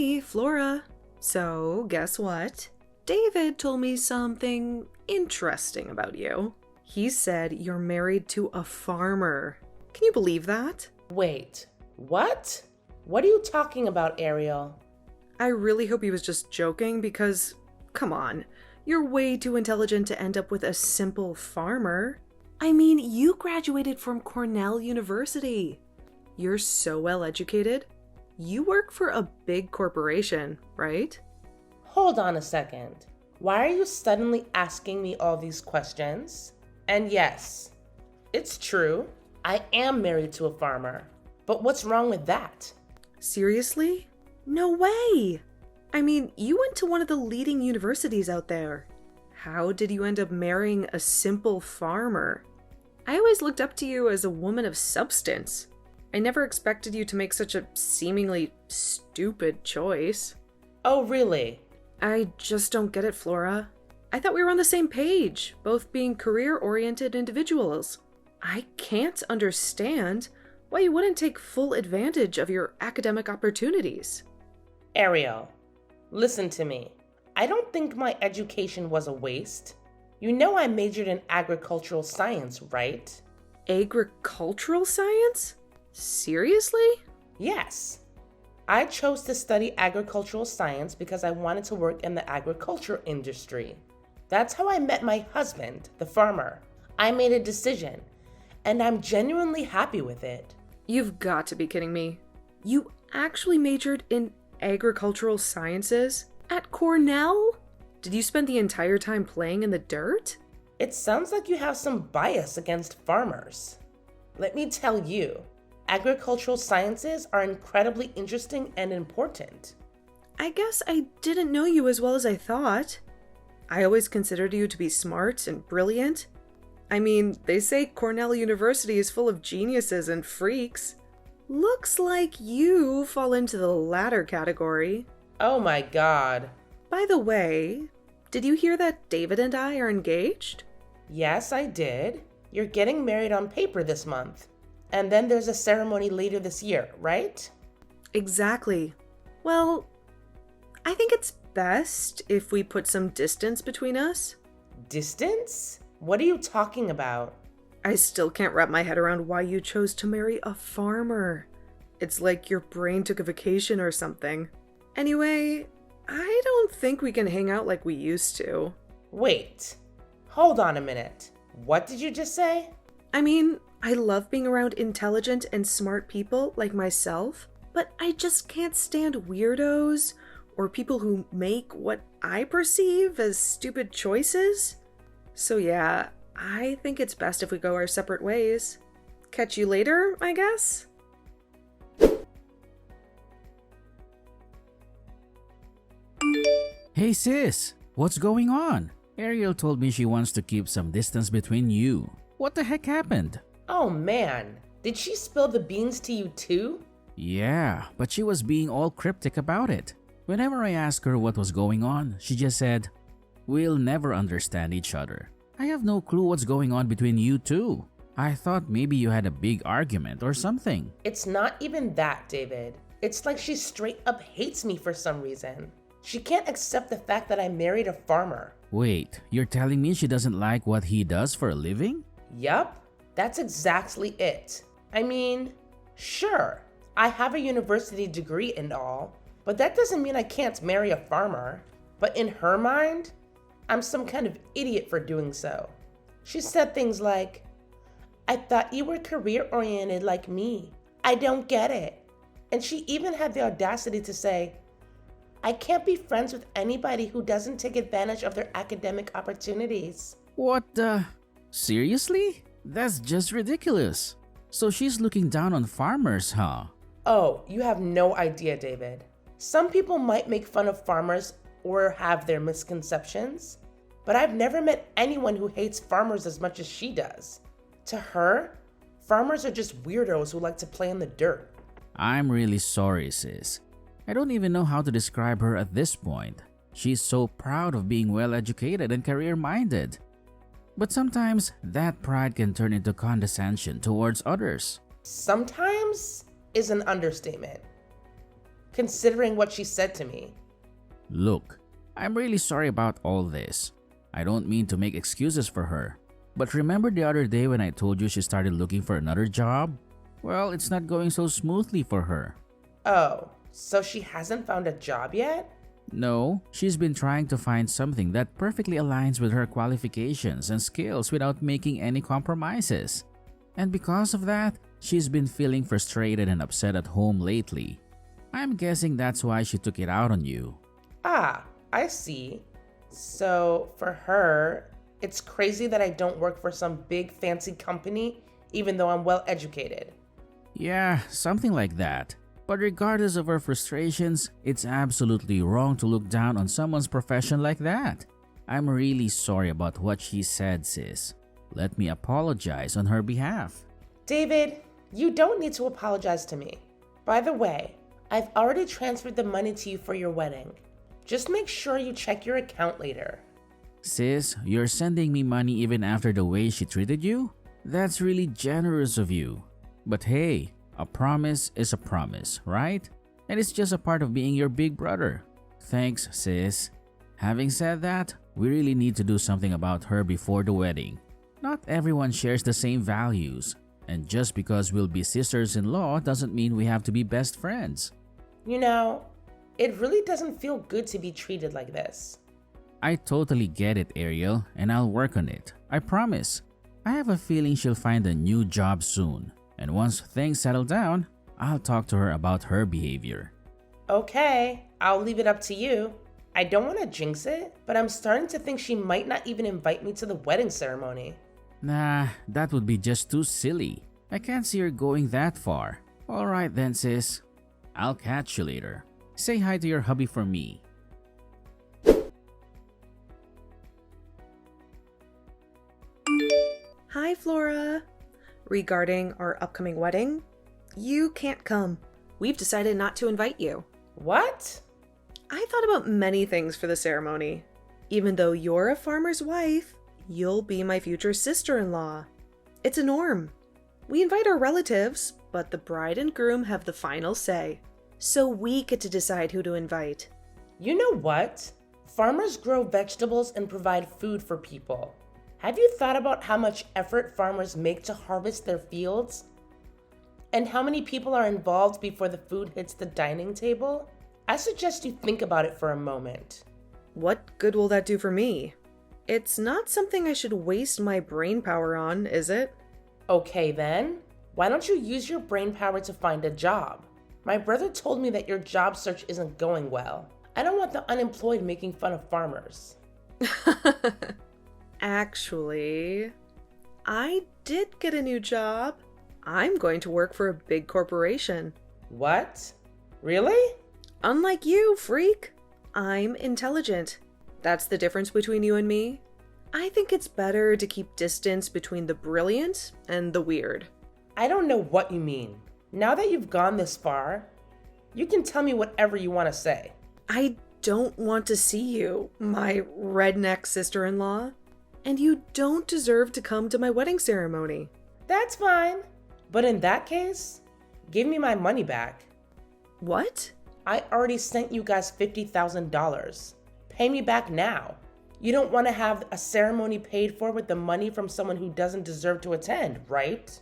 Hey, Flora. So, guess what? David told me something interesting about you. He said you're married to a farmer. Can you believe that? Wait, what? What are you talking about, Ariel? I really hope he was just joking because, come on, you're way too intelligent to end up with a simple farmer. I mean, you graduated from Cornell University. You're so well educated. You work for a big corporation, right? Hold on a second. Why are you suddenly asking me all these questions? And yes, it's true. I am married to a farmer. But what's wrong with that? Seriously? No way! I mean, you went to one of the leading universities out there. How did you end up marrying a simple farmer? I always looked up to you as a woman of substance. I never expected you to make such a seemingly stupid choice. Oh, really? I just don't get it, Flora. I thought we were on the same page, both being career-oriented individuals. I can't understand why you wouldn't take full advantage of your academic opportunities. Ariel, listen to me. I don't think my education was a waste. You know I majored in agricultural science, right? Agricultural science? Seriously? Yes. I chose to study agricultural science because I wanted to work in the agriculture industry. That's how I met my husband, the farmer. I made a decision, and I'm genuinely happy with it. You've got to be kidding me. You actually majored in agricultural sciences at Cornell? Did you spend the entire time playing in the dirt? It sounds like you have some bias against farmers. Let me tell you, agricultural sciences are incredibly interesting and important. I guess I didn't know you as well as I thought. I always considered you to be smart and brilliant. I mean, they say Cornell University is full of geniuses and freaks. Looks like you fall into the latter category. Oh my God. By the way, did you hear that David and I are engaged? Yes, I did. You're getting married on paper this month. And then there's a ceremony later this year, right? Exactly. Well, I think it's best if we put some distance between us. Distance? What are you talking about? I still can't wrap my head around why you chose to marry a farmer. It's like your brain took a vacation or something. Anyway, I don't think we can hang out like we used to. Wait, hold on a minute. What did you just say? I mean, I love being around intelligent and smart people like myself, but I just can't stand weirdos or people who make what I perceive as stupid choices. So yeah, I think it's best if we go our separate ways. Catch you later, I guess? Hey sis, what's going on? Ariel told me she wants to keep some distance between you. What the heck happened? Oh man, did she spill the beans to you too? Yeah, but she was being all cryptic about it. Whenever I asked her what was going on, she just said, "We'll never understand each other." I have no clue what's going on between you two. I thought maybe you had a big argument or something. It's not even that, David. It's like she straight up hates me for some reason. She can't accept the fact that I married a farmer. Wait, you're telling me she doesn't like what he does for a living? Yup, that's exactly it. I mean, sure, I have a university degree and all, but that doesn't mean I can't marry a farmer. But in her mind, I'm some kind of idiot for doing so. She said things like, "I thought you were career-oriented like me. I don't get it." And she even had the audacity to say, "I can't be friends with anybody who doesn't take advantage of their academic opportunities." What the? Seriously? That's just ridiculous. So she's looking down on farmers, huh? Oh, you have no idea, David. Some people might make fun of farmers or have their misconceptions, but I've never met anyone who hates farmers as much as she does. To her, farmers are just weirdos who like to play in the dirt. I'm really sorry, sis. I don't even know how to describe her at this point. She's so proud of being well-educated and career-minded. But sometimes that pride can turn into condescension towards others. Sometimes is an understatement. considering what she said to me. Look, I'm really sorry about all this. I don't mean to make excuses for her. But remember the other day when I told you she started looking for another job? Well, it's not going so smoothly for her. Oh, so she hasn't found a job yet? No, she's been trying to find something that perfectly aligns with her qualifications and skills without making any compromises. And because of that, she's been feeling frustrated and upset at home lately. I'm guessing that's why she took it out on you. Ah, I see. So for her, it's crazy that I don't work for some big fancy company even though I'm well educated. Yeah, something like that. But regardless of her frustrations, it's absolutely wrong to look down on someone's profession like that. I'm really sorry about what she said, sis. Let me apologize on her behalf. David, you don't need to apologize to me. By the way, I've already transferred the money to you for your wedding. Just make sure you check your account later. Sis, you're sending me money even after the way she treated you? That's really generous of you. But hey, a promise is a promise, right? And it's just a part of being your big brother. Thanks, sis. Having said that, we really need to do something about her before the wedding. Not everyone shares the same values. And just because we'll be sisters-in-law doesn't mean we have to be best friends. You know, it really doesn't feel good to be treated like this. I totally get it, Ariel, and I'll work on it. I promise. I have a feeling she'll find a new job soon. And once things settle down, I'll talk to her about her behavior. Okay, I'll leave it up to you. I don't want to jinx it, but I'm starting to think she might not even invite me to the wedding ceremony. Nah, that would be just too silly. I can't see her going that far. Alright then, sis. I'll catch you later. Say hi to your hubby for me. Hi, Flora. Regarding our upcoming wedding, you can't come. We've decided not to invite you. What? I thought about many things for the ceremony. Even though you're a farmer's wife, you'll be my future sister-in-law. It's a norm. We invite our relatives, but the bride and groom have the final say. So we get to decide who to invite. You know what? Farmers grow vegetables and provide food for people. Have you thought about how much effort farmers make to harvest their fields? And how many people are involved before the food hits the dining table? I suggest you think about it for a moment. What good will that do for me? It's not something I should waste my brain power on, is it? Okay then, why don't you use your brain power to find a job? My brother told me that your job search isn't going well. I don't want the unemployed making fun of farmers. Actually, I did get a new job. I'm going to work for a big corporation. What? Really? Unlike you, freak. I'm intelligent. That's the difference between you and me. I think it's better to keep distance between the brilliant and the weird. I don't know what you mean. Now that you've gone this far, you can tell me whatever you want to say. I don't want to see you, my redneck sister-in-law. And you don't deserve to come to my wedding ceremony. That's fine. But in that case, give me my money back. What? I already sent you guys $50,000. Pay me back now. You don't want to have a ceremony paid for with the money from someone who doesn't deserve to attend, right?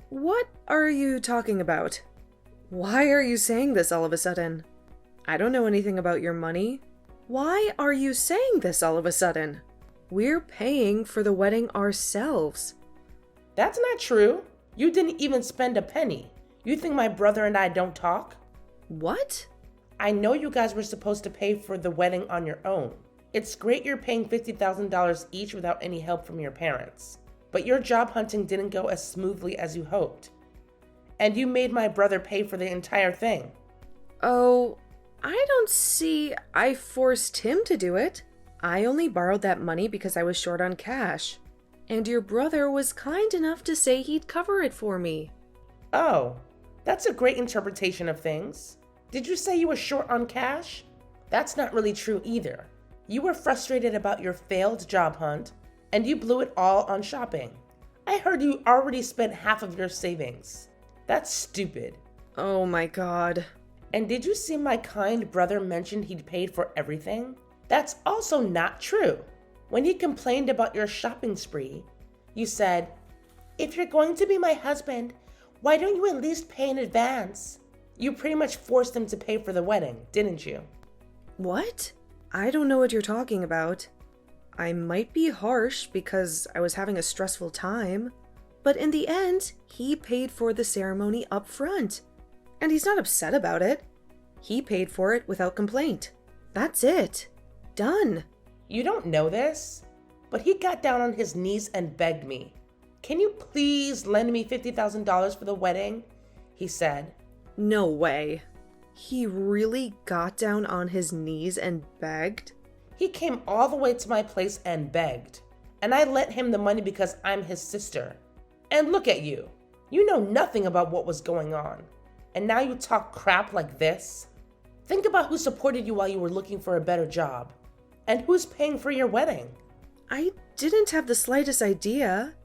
What are you talking about? Why are you saying this all of a sudden? I don't know anything about your money. Why are you saying this all of a sudden? We're paying for the wedding ourselves. That's not true. You didn't even spend a penny. You think my brother and I don't talk? What? I know you guys were supposed to pay for the wedding on your own. It's great you're paying $50,000 each without any help from your parents. But your job hunting didn't go as smoothly as you hoped. And you made my brother pay for the entire thing. Oh, I don't see I forced him to do it. I only borrowed that money because I was short on cash. And your brother was kind enough to say he'd cover it for me. Oh, that's a great interpretation of things. Did you say you were short on cash? That's not really true either. You were frustrated about your failed job hunt, and you blew it all on shopping. I heard you already spent half of your savings. That's stupid. Oh my god. And did you see my kind brother mentioned he'd paid for everything? That's also not true. When he complained about your shopping spree, you said, "If you're going to be my husband, why don't you at least pay in advance?" You pretty much forced him to pay for the wedding, didn't you? What? I don't know what you're talking about. I might be harsh because I was having a stressful time, but in the end, he paid for the ceremony up front. And he's not upset about it. He paid for it without complaint. That's it. Done. You don't know this, but he got down on his knees and begged me. "Can you please lend me $50,000 for the wedding?" he said. No way. He really got down on his knees and begged? He came all the way to my place and begged, and I lent him the money because I'm his sister. And look at you. You know nothing about what was going on, and now you talk crap like this? Think about who supported you while you were looking for a better job, and who's paying for your wedding. I didn't have the slightest idea.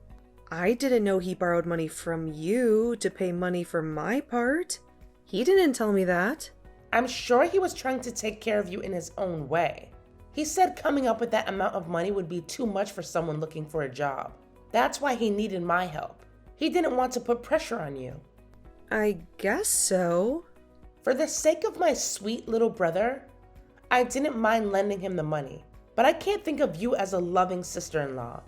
I didn't know he borrowed money from you to pay money for my part. He didn't tell me that. I'm sure he was trying to take care of you in his own way. He said coming up with that amount of money would be too much for someone looking for a job. That's why he needed my help. He didn't want to put pressure on you. I guess so. For the sake of my sweet little brother, I didn't mind lending him the money, but I can't think of you as a loving sister-in-law.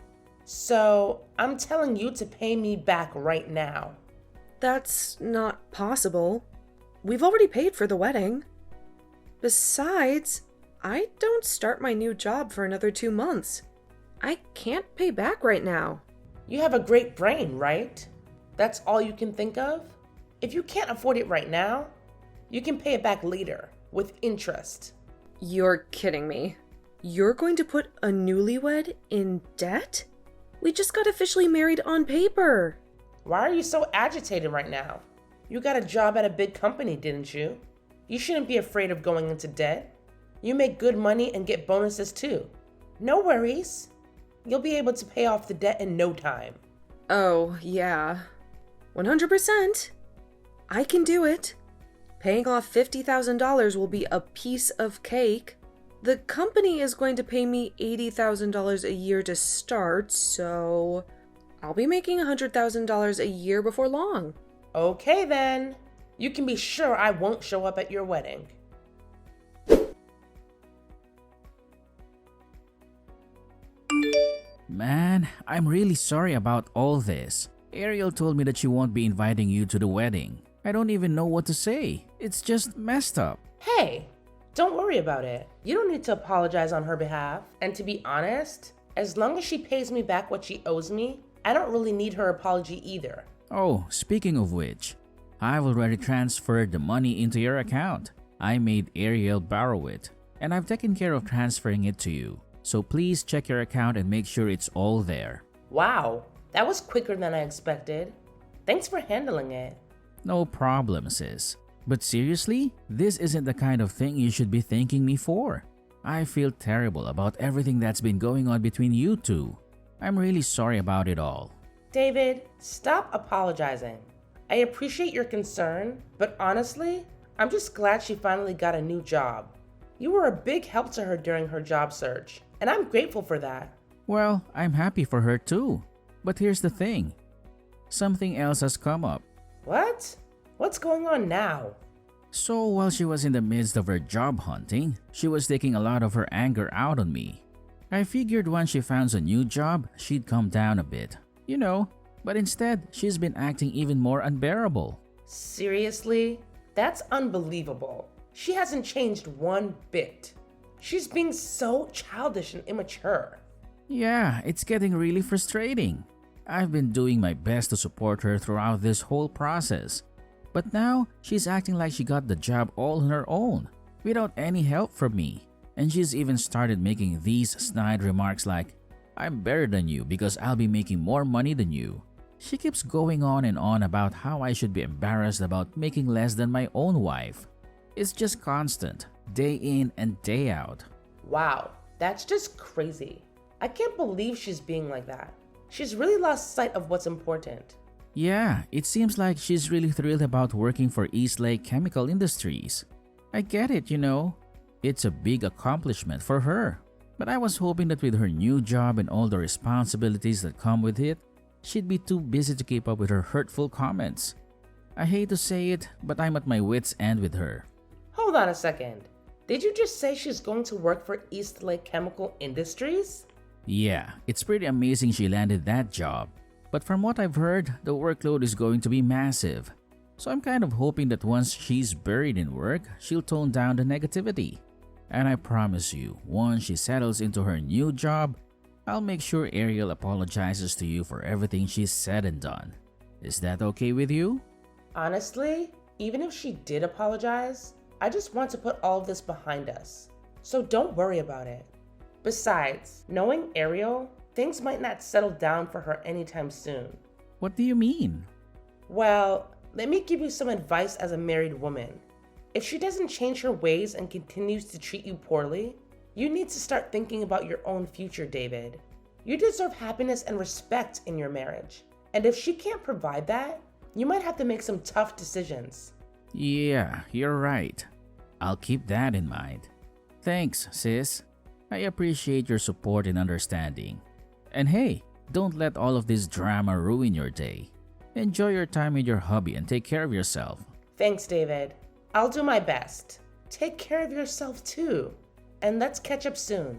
So I'm telling you to pay me back right now. That's not possible. We've already paid for the wedding. Besides, I don't start my new job for another 2 months. I can't pay back right now. You have a great brain, right? That's all you can think of? If you can't afford it right now, you can pay it back later with interest. You're kidding me. You're going to put a newlywed in debt? We just got officially married on paper. Why are you so agitated right now? You got a job at a big company, didn't you? You shouldn't be afraid of going into debt. You make good money and get bonuses too. No worries. You'll be able to pay off the debt in no time. Oh, yeah. 100%. I can do it. Paying off $50,000 will be a piece of cake. The company is going to pay me $80,000 a year to start, so I'll be making $100,000 a year before long. Okay then. You can be sure I won't show up at your wedding. Man, I'm really sorry about all this. Ariel told me that she won't be inviting you to the wedding. I don't even know what to say. It's just messed up. Hey, don't worry about it. You don't need to apologize on her behalf. And to be honest, as long as she pays me back what she owes me, I don't really need her apology either. Oh, speaking of which, I've already transferred the money into your account. I made Ariel borrow it, and I've taken care of transferring it to you. So please check your account and make sure it's all there. Wow, that was quicker than I expected. Thanks for handling it. No problem, sis. But seriously, this isn't the kind of thing you should be thanking me for. I feel terrible about everything that's been going on between you two. I'm really sorry about it all. David, stop apologizing. I appreciate your concern, but honestly, I'm just glad she finally got a new job. You were a big help to her during her job search, and I'm grateful for that. Well, I'm happy for her too. But here's the thing. Something else has come up. What? What's going on now? So while she was in the midst of her job hunting, she was taking a lot of her anger out on me. I figured once she found a new job, she'd calm down a bit. You know, but instead, she's been acting even more unbearable. Seriously? That's unbelievable. She hasn't changed one bit. She's being so childish and immature. Yeah, it's getting really frustrating. I've been doing my best to support her throughout this whole process. But now, she's acting like she got the job all on her own, without any help from me. And she's even started making these snide remarks like, "I'm better than you because I'll be making more money than you." She keeps going on and on about how I should be embarrassed about making less than my own wife. It's just constant, day in and day out. Wow, that's just crazy. I can't believe she's being like that. She's really lost sight of what's important. Yeah, it seems like she's really thrilled about working for East Lake Chemical Industries. I get it, you know. It's a big accomplishment for her. But I was hoping that with her new job and all the responsibilities that come with it, she'd be too busy to keep up with her hurtful comments. I hate to say it, but I'm at my wit's end with her. Hold on a second. Did you just say she's going to work for East Lake Chemical Industries? Yeah, it's pretty amazing she landed that job. But from what I've heard, the workload is going to be massive. So I'm kind of hoping that once she's buried in work, she'll tone down the negativity. And I promise you, once she settles into her new job, I'll make sure Ariel apologizes to you for everything she's said and done. Is that okay with you? Honestly, even if she did apologize, I just want to put all of this behind us. So don't worry about it. Besides, knowing Ariel, things might not settle down for her anytime soon. What do you mean? Well, let me give you some advice as a married woman. If she doesn't change her ways and continues to treat you poorly, you need to start thinking about your own future, David. You deserve happiness and respect in your marriage. And if she can't provide that, you might have to make some tough decisions. Yeah, you're right. I'll keep that in mind. Thanks, sis. I appreciate your support and understanding. And hey, don't let all of this drama ruin your day. Enjoy your time with your hubby and take care of yourself. Thanks, David. I'll do my best. Take care of yourself too. And let's catch up soon.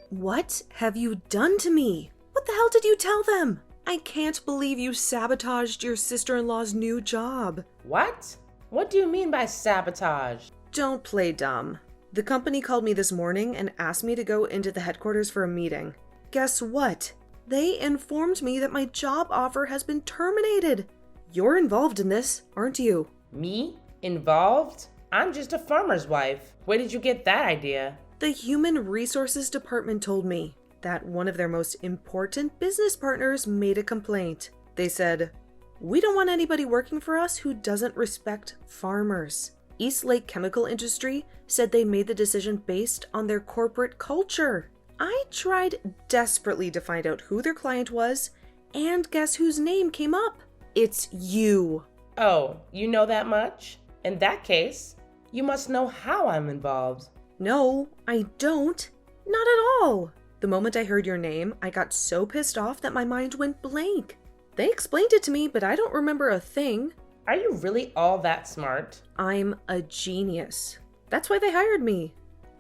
What have you done to me? What the hell did you tell them? I can't believe you sabotaged your sister-in-law's new job. What? What do you mean by sabotage? Don't play dumb. The company called me this morning and asked me to go into the headquarters for a meeting. Guess what? They informed me that my job offer has been terminated. You're involved in this, aren't you? Me? Involved? I'm just a farmer's wife. Where did you get that idea? The Human Resources Department told me that one of their most important business partners made a complaint. They said, "We don't want anybody working for us who doesn't respect farmers." East Lake Chemical Industry said they made the decision based on their corporate culture. I tried desperately to find out who their client was, and guess whose name came up? It's you. Oh, you know that much? In that case, you must know how I'm involved. No, I don't. Not at all. The moment I heard your name, I got so pissed off that my mind went blank. They explained it to me, but I don't remember a thing. Are you really all that smart? I'm a genius. That's why they hired me.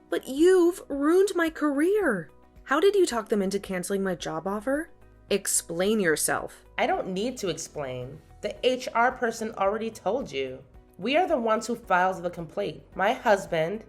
But you've ruined my career. How did you talk them into canceling my job offer? Explain yourself. I don't need to explain. The HR person already told you. We are the ones who filed the complaint. My husband,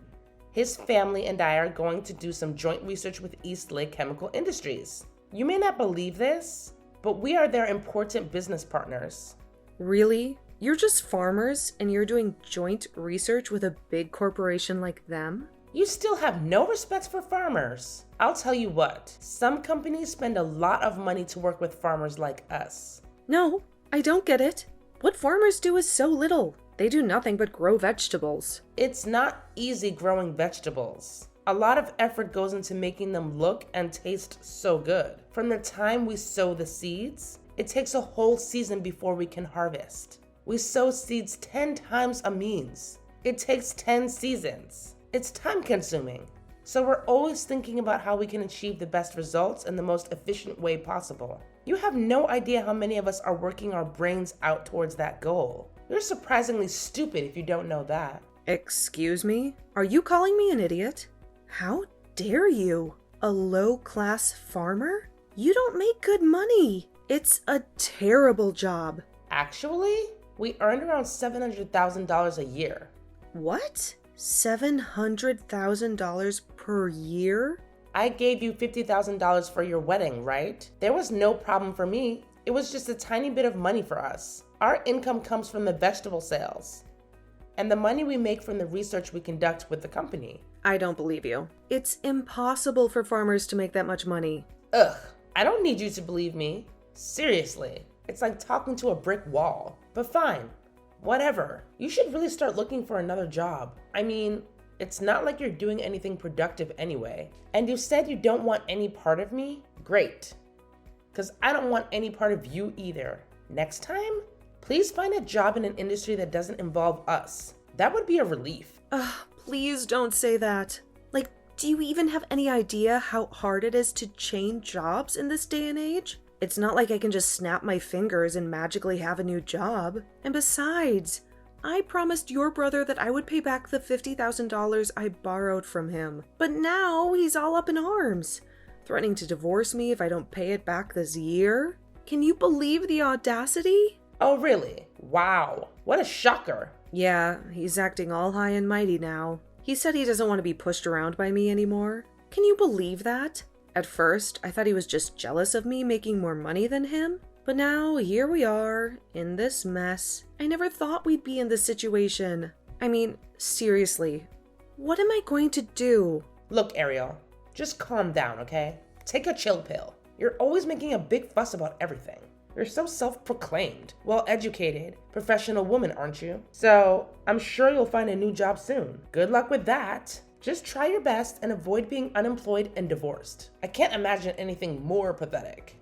his family, and I are going to do some joint research with East Lake Chemical Industries. You may not believe this, but we are their important business partners. Really? You're just farmers and you're doing joint research with a big corporation like them? You still have no respect for farmers. I'll tell you what, some companies spend a lot of money to work with farmers like us. No, I don't get it. What farmers do is so little. They do nothing but grow vegetables. It's not easy growing vegetables. A lot of effort goes into making them look and taste so good. From the time we sow the seeds, it takes a whole season before we can harvest. We sow seeds 10 times a means. It takes 10 seasons. It's time consuming. So we're always thinking about how we can achieve the best results in the most efficient way possible. You have no idea how many of us are working our brains out towards that goal. You're surprisingly stupid if you don't know that. Excuse me? Are you calling me an idiot? How dare you? A low-class farmer? You don't make good money. It's a terrible job. Actually, we earned around $700,000 a year. What? $700,000 per year? I gave you $50,000 for your wedding, right? There was no problem for me. It was just a tiny bit of money for us. Our income comes from the vegetable sales and the money we make from the research we conduct with the company. I don't believe you. It's impossible for farmers to make that much money. Ugh, I don't need you to believe me. Seriously, it's like talking to a brick wall. But fine, whatever. You should really start looking for another job. I mean, It's not like you're doing anything productive anyway. And you said you don't want any part of me? Great. Because I don't want any part of you either. Next time, please find a job in an industry that doesn't involve us. That would be a relief. Please don't say that. Like, do you even have any idea how hard it is to change jobs in this day and age? It's not like I can just snap my fingers and magically have a new job. And besides, I promised your brother that I would pay back the $50,000 I borrowed from him. But now he's all up in arms, threatening to divorce me if I don't pay it back this year. Can you believe the audacity? Oh, really? Wow. What a shocker. Yeah, he's acting all high and mighty now. He said he doesn't want to be pushed around by me anymore. Can you believe that? At first, I thought he was just jealous of me making more money than him. But now, here we are, in this mess. I never thought we'd be in this situation. I mean, seriously, what am I going to do? Look, Ariel, just calm down, okay? Take a chill pill. You're always making a big fuss about everything. You're so self-proclaimed, well-educated, professional woman, aren't you? So, I'm sure you'll find a new job soon. Good luck with that. Just try your best and avoid being unemployed and divorced. I can't imagine anything more pathetic.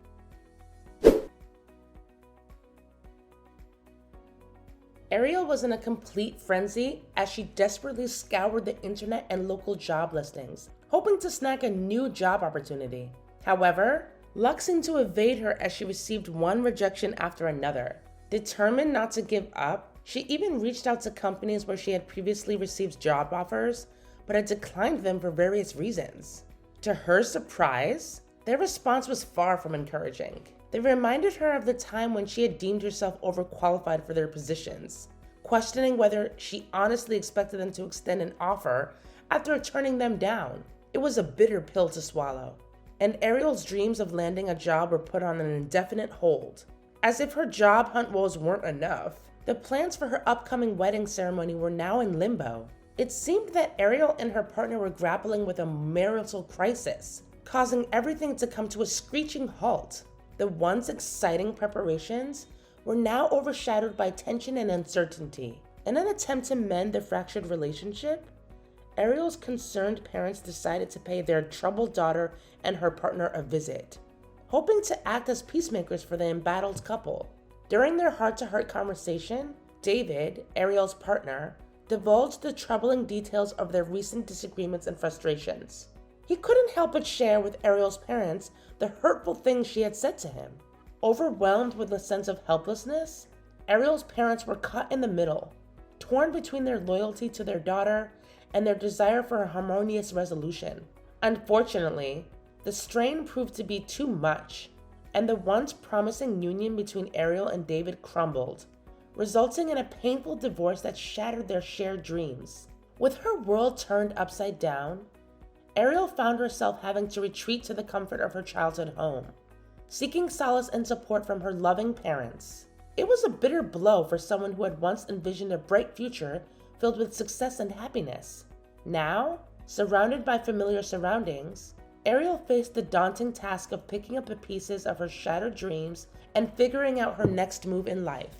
Ariel was in a complete frenzy as she desperately scoured the internet and local job listings, hoping to snag a new job opportunity. However, luck seemed to evade her as she received one rejection after another. Determined not to give up, she even reached out to companies where she had previously received job offers, but had declined them for various reasons. To her surprise, their response was far from encouraging. They reminded her of the time when she had deemed herself overqualified for their positions, questioning whether she honestly expected them to extend an offer after turning them down. It was a bitter pill to swallow, and Ariel's dreams of landing a job were put on an indefinite hold. As if her job hunt woes weren't enough, the plans for her upcoming wedding ceremony were now in limbo. It seemed that Ariel and her partner were grappling with a marital crisis, causing everything to come to a screeching halt. The once exciting preparations were now overshadowed by tension and uncertainty. In an attempt to mend the fractured relationship, Ariel's concerned parents decided to pay their troubled daughter and her partner a visit, hoping to act as peacemakers for the embattled couple. During their heart-to-heart conversation, David, Ariel's partner, divulged the troubling details of their recent disagreements and frustrations. He couldn't help but share with Ariel's parents the hurtful things she had said to him. Overwhelmed with a sense of helplessness, Ariel's parents were caught in the middle, torn between their loyalty to their daughter and their desire for a harmonious resolution. Unfortunately, the strain proved to be too much, and the once promising union between Ariel and David crumbled, resulting in a painful divorce that shattered their shared dreams. With her world turned upside down, Ariel found herself having to retreat to the comfort of her childhood home, seeking solace and support from her loving parents. It was a bitter blow for someone who had once envisioned a bright future filled with success and happiness. Now, surrounded by familiar surroundings, Ariel faced the daunting task of picking up the pieces of her shattered dreams and figuring out her next move in life.